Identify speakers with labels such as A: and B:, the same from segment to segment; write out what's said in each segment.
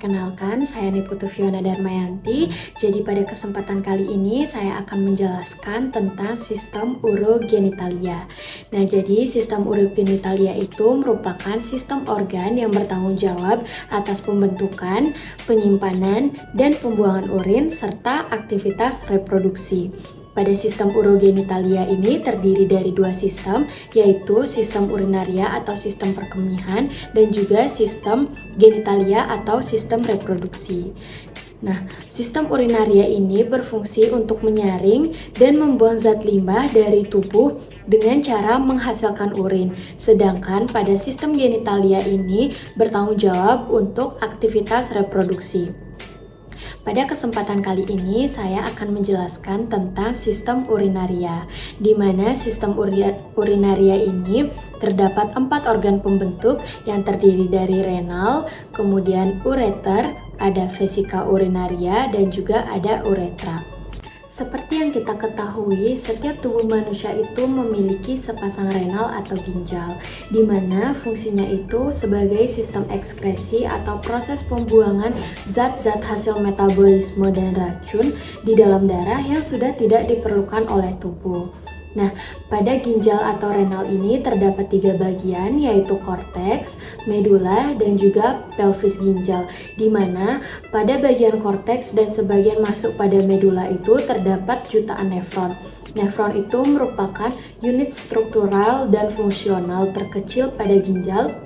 A: perkenalkan, saya Niputu Fiona Darmayanti. Jadi pada kesempatan kali ini saya akan menjelaskan tentang sistem urogenitalia. Nah, jadi sistem urogenitalia itu merupakan sistem organ yang bertanggung jawab atas pembentukan, penyimpanan, dan pembuangan urin serta aktivitas reproduksi. Pada sistem urogenitalia ini terdiri dari dua sistem, yaitu sistem urinaria atau sistem perkemihan dan juga sistem genitalia atau sistem reproduksi. Nah, sistem urinaria ini berfungsi untuk menyaring dan membuang zat limbah dari tubuh dengan cara menghasilkan urin. Sedangkan pada sistem genitalia ini bertanggung jawab untuk aktivitas reproduksi. Pada kesempatan kali ini saya akan menjelaskan tentang sistem urinaria, di mana sistem urinaria ini terdapat 4 organ pembentuk yang terdiri dari renal, kemudian ureter, ada vesika urinaria, dan juga ada uretra. Seperti yang kita ketahui, setiap tubuh manusia itu memiliki sepasang renal atau ginjal, di mana fungsinya itu sebagai sistem ekskresi atau proses pembuangan zat-zat hasil metabolisme dan racun di dalam darah yang sudah tidak diperlukan oleh tubuh. Nah, pada ginjal atau renal ini terdapat 3 bagian, yaitu korteks, medula, dan juga pelvis ginjal, di mana pada bagian korteks dan sebagian masuk pada medula itu terdapat jutaan nefron. Nefron itu merupakan unit struktural dan fungsional terkecil pada ginjal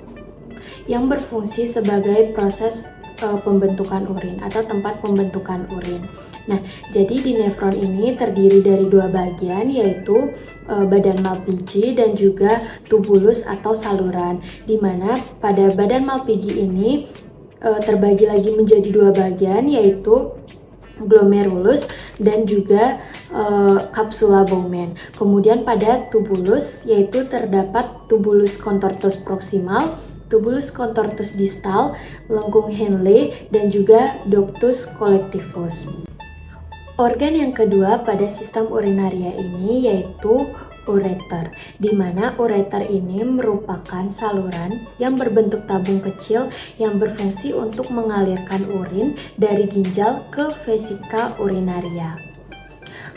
A: yang berfungsi sebagai proses pembentukan urin atau tempat pembentukan urin. Nah, jadi di nefron ini terdiri dari 2 bagian, yaitu badan Malpighi dan juga tubulus atau saluran, di mana pada badan Malpighi ini terbagi lagi menjadi 2 bagian, yaitu glomerulus dan juga kapsula Bowman. Kemudian pada tubulus yaitu terdapat tubulus contortus proximal, tubulus contortus distal, lengkung Henle, dan juga ductus collectivus. Organ yang kedua pada sistem urinaria ini yaitu ureter, di mana ureter ini merupakan saluran yang berbentuk tabung kecil yang berfungsi untuk mengalirkan urin dari ginjal ke vesika urinaria.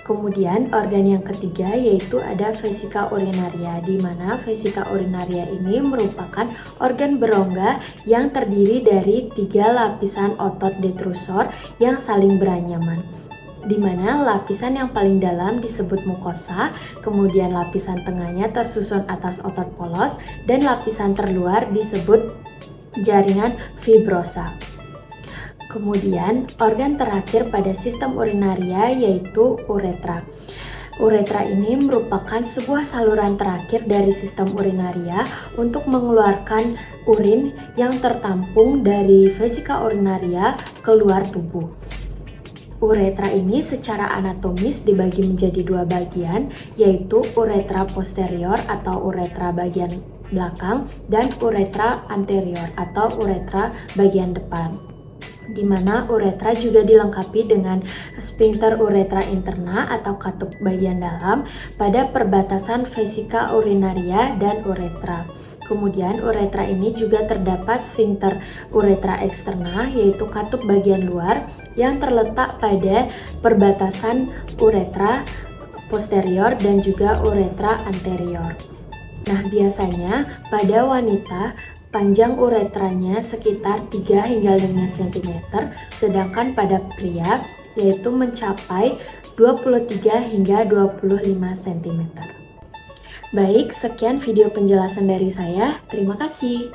A: Kemudian organ yang ketiga yaitu ada vesika urinaria, di mana vesika urinaria ini merupakan organ berongga yang terdiri dari 3 lapisan otot detrusor yang saling beranyaman, di mana lapisan yang paling dalam disebut mukosa, kemudian lapisan tengahnya tersusun atas otot polos, dan lapisan terluar disebut jaringan fibrosa. Kemudian organ terakhir pada sistem urinaria yaitu uretra. Uretra ini merupakan sebuah saluran terakhir dari sistem urinaria untuk mengeluarkan urin yang tertampung dari vesika urinaria keluar tubuh. Uretra ini secara anatomis dibagi menjadi 2 bagian, yaitu uretra posterior atau uretra bagian belakang dan uretra anterior atau uretra bagian depan, di mana uretra juga dilengkapi dengan sphincter uretra interna atau katup bagian dalam pada perbatasan vesika urinaria dan uretra. Kemudian uretra ini juga terdapat sphincter uretra eksterna, yaitu katup bagian luar yang terletak pada perbatasan uretra posterior dan juga uretra anterior. Nah, biasanya pada wanita panjang uretranya sekitar 3 hingga 5 cm, sedangkan pada pria yaitu mencapai 23 hingga 25 cm. Baik, sekian video penjelasan dari saya. Terima kasih.